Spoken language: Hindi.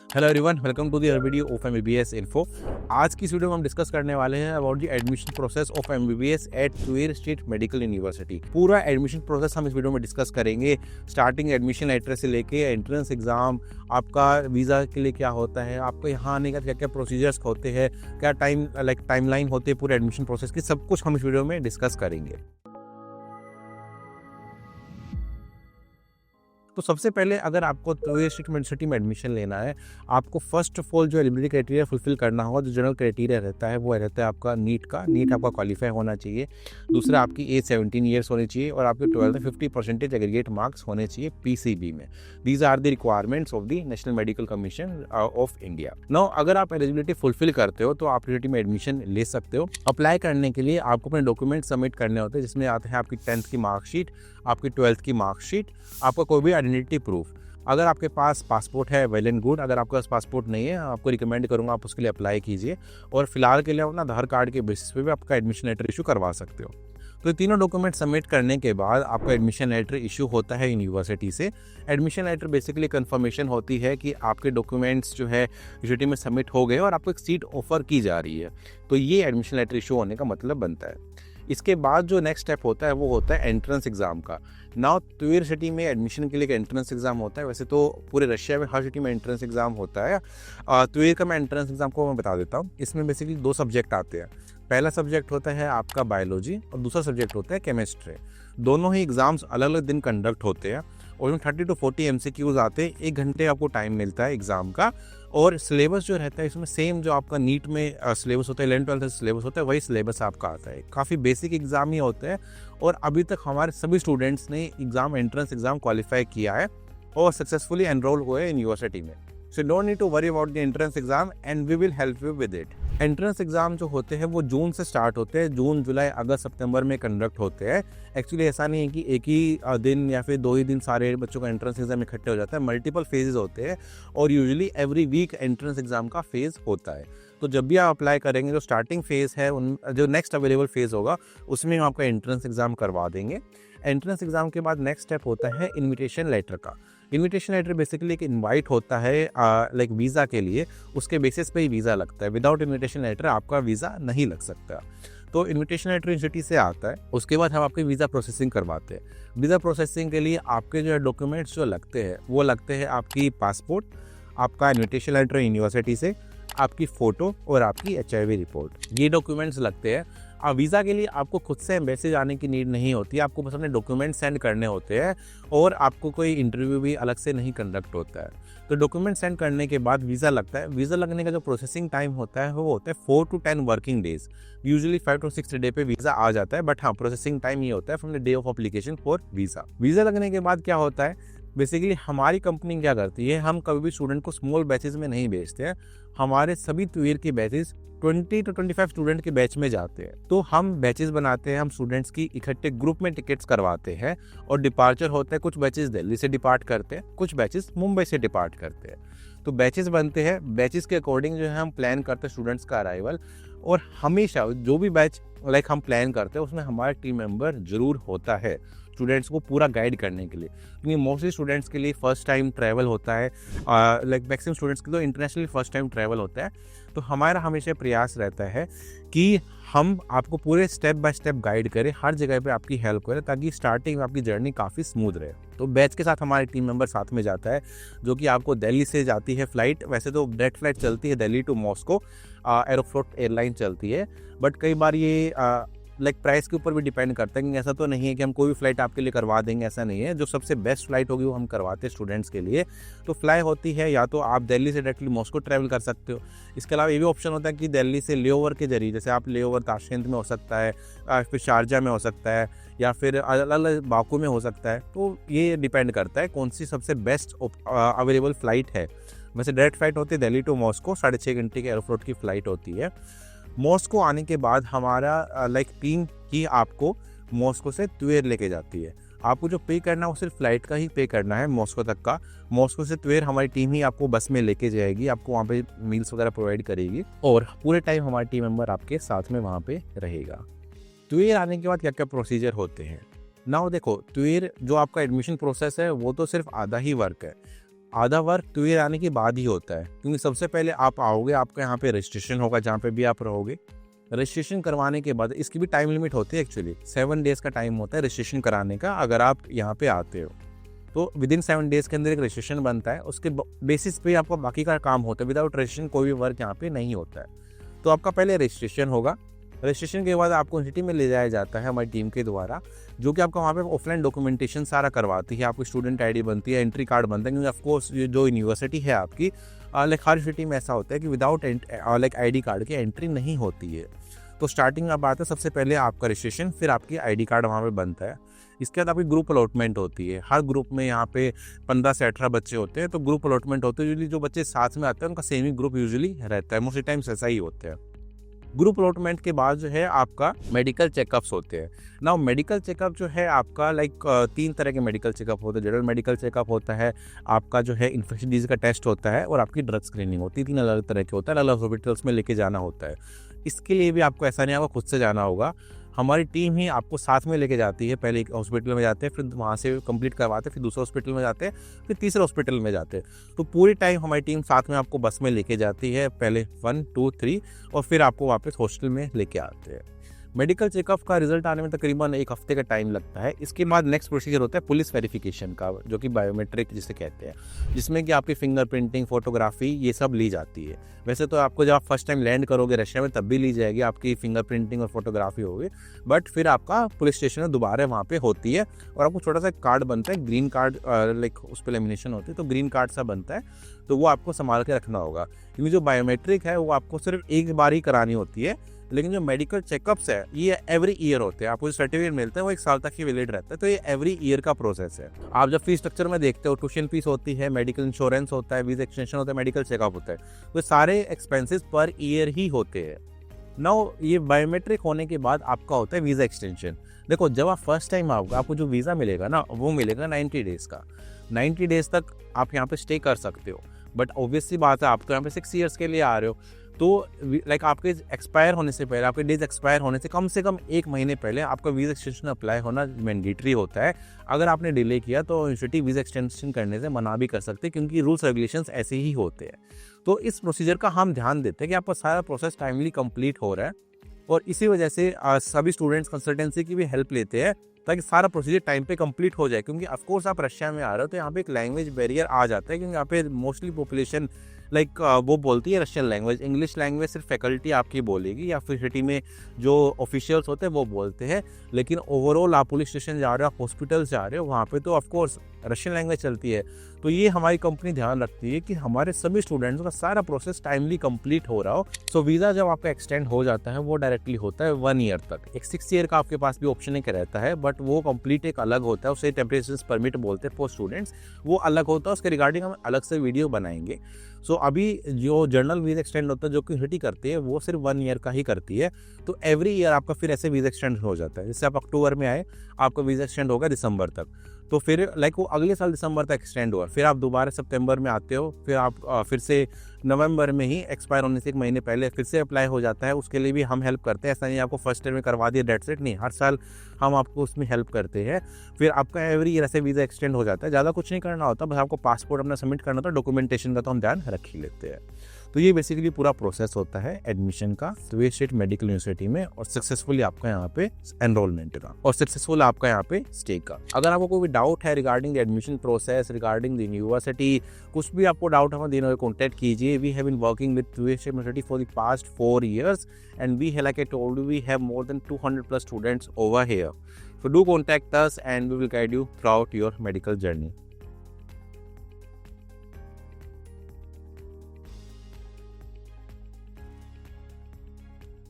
Hello everyone, welcome to the video of MBBS info. आज की इस वीडियो में हम डिस्कस करने वाले हैं about the admission process of MBBS at Tver State Medical University. पूरा एडमिशन प्रोसेस हम इस वीडियो में डिस्कस करेंगे, स्टार्टिंग एडमिशन लेटर से लेके एंट्रेंस एग्जाम, आपका वीज़ा के लिए क्या होता है, आपको यहाँ आने का क्या क्या प्रोसीजर्स होते हैं, क्या टाइमलाइन होती है पूरे एडमिशन प्रोसेस की, सब कुछ हम इस वीडियो में डिस्कस करेंगे। तो सबसे पहले अगर आपको तुवेर स्टेट यूनिवर्सिटी में एडमिशन लेना है, आपको फर्स्ट ऑफ ऑल जो एलिजिबिलिटी क्राइटेरिया फुलफिल करना होगा, जो जनरल क्राइटेरिया रहता है वो रहता है आपका नीट आपका क्वालिफाई होना चाहिए। दूसरा, आपकी एज 17 ईयर्स होनी चाहिए और आपके 12 में 50% एग्रीगेट मार्क्स होने चाहिए पीसीबी में। These are the requirements of the National Medical Commission of India. Now अगर आप एलिजिबिलिटी फुलफिल करते हो तो आप यूनिवर्सिटी में एडमिशन ले सकते हो। अप्लाई करने के लिए आपको अपने डॉक्यूमेंट सबमिट करने होते हैं, जिसमें आते हैं आपकी 10th की मार्कशीट, आपकी 12th की मार्कशीट, आपका कोई भी आइडेंटिटी प्रूफ। अगर आपके पास पासपोर्ट है वेल एंड गुड, अगर आपके पास पासपोर्ट नहीं है आपको रिकमेंड करूंगा आप उसके लिए अप्लाई कीजिए। और फिलहाल के लिए अपना आधार कार्ड के बेसिस पे भी आपका एडमिशन लेटर इशू करवा सकते हो। तो ये तीनों डॉक्यूमेंट सबमिट करने के बाद आपका एडमिशन लेटर इशू होता है यूनिवर्सिटी से। एडमिशन लेटर बेसिकली कंफर्मेशन होती है कि आपके डॉक्यूमेंट्स जो है यूनिवर्सिटी में सबमिट हो गए और आपको एक सीट ऑफर की जा रही है। तो ये एडमिशन लेटर इशू होने का मतलब बनता है। इसके बाद जो नेक्स्ट स्टेप होता है वो होता है एंट्रेंस एग्जाम का। नाउ तुवेर सिटी में एडमिशन के लिए एक एंट्रेंस एग्जाम होता है। वैसे तो पूरे रशिया में हर सिटी में एंट्रेंस एग्जाम होता है। तुवेर का मैं एंट्रेंस एग्जाम को मैं बता देता हूँ। इसमें बेसिकली 2 सब्जेक्ट आते हैं। पहला सब्जेक्ट होता है आपका बायोलॉजी और दूसरा सब्जेक्ट होता है केमिस्ट्री। दोनों ही एग्जाम्स अलग अलग दिन कंडक्ट होते हैं और उसमें 30 to 40 MCQs आते हैं। 1 घंटे आपको टाइम मिलता है एग्जाम का। और सिलेबस जो रहता है इसमें सेम जो आपका नीट में सिलेबस होता है, 11th-12th सिलेबस होता है, वही सिलेबस आपका आता है। काफ़ी बेसिक एग्जाम ही होता है और अभी तक हमारे सभी स्टूडेंट्स ने एंट्रेंस एग्जाम क्वालिफाई किया है और सक्सेसफुली एनरोल हुए यूनिवर्सिटी में। So don't need to worry about the entrance exam and we will help you with it. Entrance exam जो होते हैं वो जून से स्टार्ट होते हैं, जून जुलाई अगस्त सितंबर में कंडक्ट होते हैं। एक्चुअली ऐसा नहीं है कि एक ही दिन या फिर 2 ही दिन सारे बच्चों का एंट्रेंस एग्जाम इकट्ठे हो जाता है। मल्टीपल फेजेस होते हैं और usually every week entrance exam का फेज होता है। तो जब भी आप अप्लाई करेंगे जो स्टार्टिंग फेज है जो नेक्स्ट अवेलेबल फेज होगा उसमें हम आपका एंट्रेंस एग्जाम करवा देंगे। एंट्रेंस एग्जाम के बाद नेक्स्ट स्टेप होता है इन्विटेशन लेटर का। इन्विटेशन लेटर बेसिकली एक इनवाइट होता है लाइक वीज़ा के लिए, उसके बेसिस पे ही वीज़ा लगता है। विदाउट इन्विटेशन लेटर आपका वीज़ा नहीं लग सकता। तो इन्विटेशन लेटर यूनिवर्सिटी से आता है, उसके बाद हम आपकी वीज़ा प्रोसेसिंग करवाते हैं। वीज़ा प्रोसेसिंग के लिए आपके जो डॉक्यूमेंट्स जो लगते हैं वो लगते हैं आपकी पासपोर्ट, आपका इन्विटेशन लेटर यूनिवर्सिटी से, आपकी फ़ोटो और आपकी HIV रिपोर्ट। ये डॉक्यूमेंट्स लगते हैं। वीज़ा के लिए आपको खुद से एम्बेसी जाने की नीड नहीं होती, आपको बस अपने डॉक्यूमेंट सेंड करने होते हैं और आपको कोई इंटरव्यू भी अलग से नहीं कंडक्ट होता है। तो डॉक्यूमेंट सेंड करने के बाद वीज़ा लगता है। वीज़ा लगने का जो प्रोसेसिंग टाइम होता है वो होता है 4 to 10 working days. Usually 5 to 6 day पे वीज़ा आ जाता है, बट हाँ प्रोसेसिंग टाइम ये होता है from the day of application for visa. Visa लगने के बाद क्या होता है, बेसिकली हमारी कंपनी क्या करती है, हम कभी भी स्टूडेंट को स्मॉल बैचेस में नहीं भेजते हैं। हमारे सभी तुवेर के बैचेस 20 to 25 स्टूडेंट के बैच में जाते हैं। तो हम बैचेस बनाते हैं, हम स्टूडेंट्स की इकट्ठे ग्रुप में टिकट्स करवाते हैं और डिपार्चर होता है। कुछ बैचेस दिल्ली से डिपार्ट करते हैं, कुछ बैचेस मुंबई से डिपार्ट करते हैं। तो बैचेस बनते हैं, बैचेस के अकॉर्डिंग जो है हम प्लान करते हैं स्टूडेंट्स का अराइवल। और हमेशा जो भी बैच हम प्लान करते हैं उसमें हमारा टीम मेंबर जरूर होता है स्टूडेंट्स को पूरा गाइड करने के लिए, क्योंकि मोस्टली स्टूडेंट्स के लिए फर्स्ट टाइम ट्रैवल होता है। मैक्सिमम स्टूडेंट्स के लिए इंटरनेशनली फर्स्ट टाइम ट्रैवल होता है। तो हमारा हमेशा प्रयास रहता है कि हम आपको पूरे स्टेप बाय स्टेप गाइड करें, हर जगह पे आपकी हेल्प करें, ताकि स्टार्टिंग में आपकी जर्नी काफ़ी स्मूथ रहे। तो बैच के साथ हमारे टीम मेंबर साथ में जाता है, जो कि आपको दिल्ली से जाती है फ़्लाइट। वैसे तो डायरेक्ट फ़्लाइट चलती है Delhi to Moscow, Aeroflot airline चलती है, बट कई बार ये प्राइस के ऊपर भी डिपेंड करता है। कि ऐसा तो नहीं है कि हम कोई भी फ़्लाइट आपके लिए करवा देंगे, ऐसा नहीं है। जो सबसे बेस्ट फ़्लाइट होगी वो हम करवाते हैं स्टूडेंट्स के लिए। तो फ्लाई होती है, या तो आप दिल्ली से डायरेक्टली मॉस्को ट्रैवल कर सकते हो। इसके अलावा ये भी ऑप्शन होता है कि दिल्ली से लेओवर के जरिए, जैसे आप लेओवर ताशकंद में हो सकता है, फिर शारजा में हो सकता है, या फिर अलग अलग बाकू में हो सकता है। तो ये डिपेंड करता है कौन सी सबसे बेस्ट अवेलेबल फ़्लाइट है। वैसे डायरेक्ट फ़्लाइट होती है दिल्ली टू मॉस्को, 6.5 घंटे की एयरफ्लोट की फ़्लाइट होती है। मॉस्को आने के बाद हमारा टीम ही आपको मॉस्को से तुवेर लेके जाती है। आपको जो पे करना है वो सिर्फ फ्लाइट का ही पे करना है मॉस्को तक का। मॉस्को से तुवेर हमारी टीम ही आपको बस में लेके जाएगी, आपको वहाँ पे मील्स वगैरह प्रोवाइड करेगी और पूरे टाइम हमारी टीम मेंबर आपके साथ में वहाँ पे रहेगा। तुवेर आने के बाद क्या क्या प्रोसीजर होते हैं। नाउ देखो, तुवेर जो आपका एडमिशन प्रोसेस है वो तो सिर्फ आधा ही वर्क है। आधा वर्क टू ईयर आने के बाद ही होता है, क्योंकि सबसे पहले आप आओगे, आपका यहाँ पे रजिस्ट्रेशन होगा जहाँ पे भी आप रहोगे। रजिस्ट्रेशन करवाने के बाद इसकी भी टाइम लिमिट होती है, एक्चुअली 7 डेज़ का टाइम होता है रजिस्ट्रेशन कराने का। अगर आप यहाँ पे आते हो तो विदिन 7 डेज़ के अंदर एक रजिस्ट्रेशन बनता है, उसके बेसिस पे आपका बाकी का काम होता है। विदाउट रजिस्ट्रेशन कोई भी वर्क यहाँ पे नहीं होता है। तो आपका पहले रजिस्ट्रेशन होगा, रजिस्ट्रेशन के बाद आपको यूनिवर्सिटी में ले जाया जाता है हमारी टीम के द्वारा, जो कि आपका वहाँ पे ऑफलाइन डॉक्यूमेंटेशन सारा करवाती है। आपकी स्टूडेंट आईडी बनती है, एंट्री कार्ड बनता है, क्योंकि ऑफकोर्स ये जो यूनिवर्सिटी है आपकी, लाइक हर यूनिवर्सिटी में ऐसा होता है कि विदाउट लाइक आईडी कार्ड की एंट्री नहीं होती है। तो स्टार्टिंग अब आता है सबसे पहले आपका रजिस्ट्रेशन, फिर आपकी आईडी कार्ड वहाँ पे बनता है। इसके बाद आपकी ग्रुप अलॉटमेंट होती है। हर ग्रुप में यहाँ पे 15 से 18 बच्चे होते हैं, तो ग्रुप अलॉटमेंट होते हैं। यूजुअली जो बच्चे साथ में आते हैं उनका सेम ही ग्रुप यूजुअली रहता है, मोस्टली टाइम्स ऐसा ही होता है। ग्रुप अलॉटमेंट के बाद जो है आपका मेडिकल चेकअप्स होते हैं। नाउ मेडिकल चेकअप जो है आपका लाइक 3 तरह के मेडिकल चेकअप होते हैं। जनरल मेडिकल चेकअप होता है, आपका जो है इन्फेक्शन डिजीज का टेस्ट होता है, और आपकी ड्रग स्क्रीनिंग होती है। 3 अलग तरह के होता है, अलग हॉस्पिटल्स में लेके जाना होता है। इसके लिए भी आपको ऐसा नहीं आपको खुद से जाना होगा, हमारी टीम ही आपको साथ में लेके जाती है। पहले एक हॉस्पिटल में जाते हैं, फिर वहाँ से कंप्लीट करवाते हैं, फिर दूसरे हॉस्पिटल में जाते हैं, फिर तीसरे हॉस्पिटल में जाते हैं। तो पूरी टाइम हमारी टीम साथ में आपको बस में लेके जाती है, पहले 1, 2, 3, और फिर आपको वापस हॉस्टल में लेके आते हैं। मेडिकल चेकअप का रिजल्ट आने में तकरीबन 1 हफ्ते का टाइम लगता है। इसके बाद नेक्स्ट प्रोसीजर होता है पुलिस वेरिफिकेशन का, जो कि बायोमेट्रिक जिसे कहते हैं, जिसमें कि आपकी फिंगर प्रिंटिंग, फोटोग्राफी ये सब ली जाती है। वैसे तो आपको जब आप फर्स्ट टाइम लैंड करोगे रशिया में तब भी ली जाएगी, आपकी फिंगर प्रिंटिंग और फोटोग्राफी होगी, बट फिर आपका पुलिस स्टेशन में दोबारा वहाँ पे होती है, और आपको छोटा सा कार्ड बनता है, ग्रीन कार्ड, लाइक उस पर लेमिनेशन होती है, तो ग्रीन कार्ड सा बनता है, तो वो आपको संभाल के रखना होगा। क्योंकि जो बायोमेट्रिक है वो आपको सिर्फ एक बार ही करानी होती है, लेकिन जो मेडिकल चेकअप्स है ये एवरी ईयर होते हैं। आपको जो सर्टिफिकेट मिलता है वो 1 साल तक ही वैलिड रहता है, तो ये एवरी ईयर का प्रोसेस है। आप जब फीस स्ट्रक्चर में देखते हो, ट्यूशन फीस होती है, मेडिकल इंश्योरेंस होता है, वीजा एक्सटेंशन होता है, मेडिकल चेकअप होता है, तो सारे एक्सपेंसेस पर ईयर ही होते हैं। नाउ ये बायोमेट्रिक होने के बाद आपका होता है वीज़ा एक्सटेंशन। देखो, जब आप फर्स्ट टाइम आओगे आपको जो वीज़ा मिलेगा ना, वो मिलेगा 90 डेज़ का। 90 डेज़ तक आप यहाँ पे स्टे कर सकते हो, बट ऑब्वियसली बात है आप तो यहाँ पे 6 ईयर्स के लिए आ रहे हो, तो लाइक आपके एक्सपायर होने से पहले, आपके डेज एक्सपायर होने से कम 1 महीने पहले आपका वीज़ा एक्सटेंशन अप्लाई होना मैंडेटरी होता है। अगर आपने डिले किया तो यूनिवर्सिटी वीज़ा एक्सटेंशन करने से मना भी कर सकते हैं, क्योंकि रूल्स रेगुलेशंस ऐसे ही होते हैं। तो इस प्रोसीजर का हम ध्यान देते हैं कि आपका सारा प्रोसेस टाइमली कंप्लीट हो रहा है, और इसी वजह से सभी स्टूडेंट्स कंसल्टेंसी की भी हेल्प लेते हैं ताकि सारा प्रोसीजर टाइम पे कंप्लीट हो जाए। क्योंकि ऑफकोर्स आप रशिया में आ रहे हो तो यहाँ पे एक लैंग्वेज बैरियर आ जाता है, क्योंकि यहाँ पे मोस्टली पॉपुलेशन लाइक वो बोलती है रशियन लैंग्वेज। इंग्लिश लैंग्वेज सिर्फ फैकल्टी आपकी बोलेगी, या फिर सिटी में जो ऑफिशियल्स होते हैं वो बोलते हैं, लेकिन ओवरऑल आप पुलिस स्टेशन जा रहे हो, आप हॉस्पिटल जा रहे हो, वहाँ पे तो ऑफकोर्स रशियन लैंग्वेज चलती है। तो ये हमारी कंपनी ध्यान रखती है कि हमारे सभी स्टूडेंट्स का सारा प्रोसेस टाइमली कंप्लीट हो रहा हो। सो वीज़ा जब आपका एक्सटेंड हो जाता है वो डायरेक्टली होता है 1 ईयर तक। एक 6 ईयर का आपके पास भी ऑप्शन एक रहता है, बट वो कंप्लीट एक अलग होता है, उसे टेम्परेचर परमिट बोलते हैं फॉर स्टूडेंट्स, वो अलग होता है। उसके रिगार्डिंग हम अलग से वीडियो बनाएंगे। सो अभी जो जर्नल वीज़ा एक्सटेंड होता है जो कि यूनिवर्सिटी करती है वो सिर्फ 1 ईयर का ही करती है। तो एवरी ईयर आपका फिर ऐसे वीज़ा एक्सटेंड हो जाता है। जैसे आप अक्टूबर में आए, आपका वीज़ा एक्सटेंड होगा दिसंबर तक, तो फिर लाइक वो अगले साल दिसंबर तक एक्सटेंड हुआ। फिर आप दोबारा सितंबर में आते हो, फिर आप फिर से नवंबर में ही एक्सपायर होने से 1 महीने पहले फिर से अप्लाई हो जाता है। उसके लिए भी हम हेल्प करते हैं। ऐसा नहीं आपको फर्स्ट ईयर में करवा दिया डेट्स इट, नहीं, हर साल हम आपको उसमें हेल्प करते हैं। फिर आपका एवरी ईयर ऐसे वीज़ा एक्सटेंड हो जाता है। ज़्यादा कुछ नहीं करना होता, बस आपको पासपोर्ट अपना सबमिट करना होता है। डॉक्यूमेंटेशन का तो हम ध्यान रख ही लेते हैं। तो ये बेसिकली पूरा प्रोसेस होता है एडमिशन का ट्यूएस स्टेट मेडिकल यूनिवर्सिटी में, और सक्सेसफुली आपका यहाँ पे एनरोलमेंट का, और सक्सेसफुल आपका यहाँ पे स्टे का। अगर आपको कोई डाउट है regarding the admission process, regarding the university, कुछ भी आपको डाउट है हमें कॉन्टैक्ट कीजिए। We have been working with Tver State University for the past 4 years, and we, like I told you, we have more than 200+ students over here. So do contact us and we will guide you throughout your medical journey.